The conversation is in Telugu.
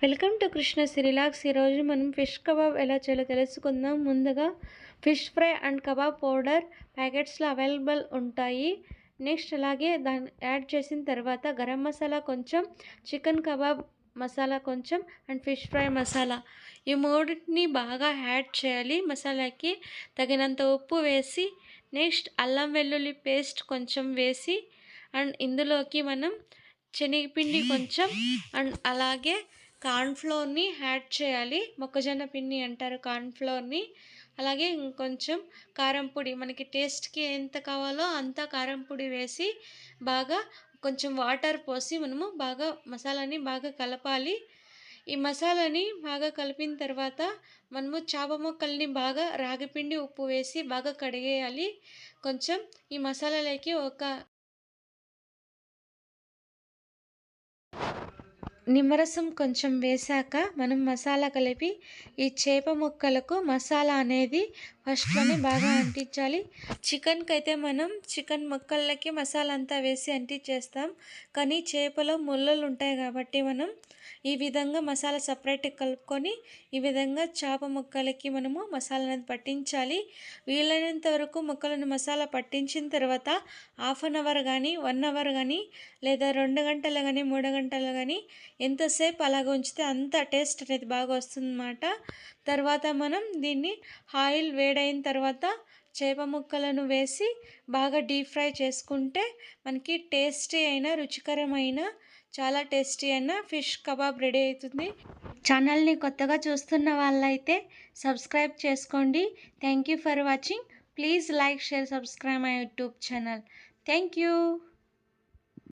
Welcome to Krishna సిరిలాక్స్. ఈరోజు మనం ఫిష్ కబాబ్ ఎలా చేయాలో తెలుసుకుందాం. ముందుగా fish fry and kebab powder ప్యాకెట్స్లో అవైలబుల్ ఉంటాయి. నెక్స్ట్ అలాగే దాన్ని యాడ్ చేసిన తర్వాత గరం మసాలా కొంచెం, చికెన్ కబాబ్ మసాలా కొంచెం అండ్ ఫిష్ ఫ్రై మసాలా ఈ మూడింటిని బాగా యాడ్ చేయాలి. మసాలాకి తగినంత ఉప్పు వేసి నెక్స్ట్ అల్లం వెల్లుల్లి పేస్ట్ కొంచెం వేసి అండ్ ఇందులోకి మనం శనగపిండి కొంచెం అండ్ అలాగే కార్న్‌ఫ్లోర్‌ని యాడ్ చేయాలి. మొక్కజొన్న పిండి అంటారు కార్న్‌ఫ్లోర్‌ని. అలాగే ఇంకొంచెం కారం పొడి మనకి టేస్ట్‌కి ఎంత కావాలో అంత కారం పొడి వేసి బాగా కొంచెం వాటర్ పోసి మనము బాగా మసాలాని బాగా కలపాలి. ఈ మసాలాని బాగా కలిపిన తర్వాత మనము చేప ముక్కల్ని బాగా రాగిపిండి, ఉప్పు వేసి బాగా కడిగేయాలి. కొంచెం ఈ మసాలాలోకి ఒక నిమ్మరసం కొంచెం వేశాక మనం మసాలా కలిపి ఈ చేప ముక్కలకు మసాలా అనేది ఫస్ట్లోనే బాగా అంటించాలి. చికెన్కి అయితే మనం చికెన్ ముక్కలకి మసాలా అంతా వేసి అంటించేస్తాం. కానీ చేపలో ముళ్ళలు ఉంటాయి కాబట్టి మనం ఈ విధంగా మసాలా సపరేట్గా కలుపుకొని ఈ విధంగా చేప ముక్కలకి మనము మసాలా అనేది పట్టించాలి. వీలైనంత వరకు ముక్కలను మసాలా పట్టించిన తర్వాత హాఫ్ అన్ అవర్ కానీ 1 అవర్ కానీ లేదా 2 గంటలు కానీ 3 గంటలు కానీ ఎంతసేపు అలాగ ఉంచితే అంత టేస్ట్ అనేది బాగా వస్తుందన్నమాట. తర్వాత మనం దీన్ని ఆయిల్ వేడైన తర్వాత చేప ముక్కలను వేసి బాగా డీప్ ఫ్రై చేసుకుంటే మనకి టేస్టీ అయిన రుచికరమైన చాలా టేస్టీ అయిన ఫిష్ కబాబ్ రెడీ అవుతుంది. ఛానల్ని కొత్తగా చూస్తున్న వాళ్ళైతే సబ్స్క్రైబ్ చేసుకోండి. Thank you for watching. Please like, share, subscribe my YouTube channel. Thank you.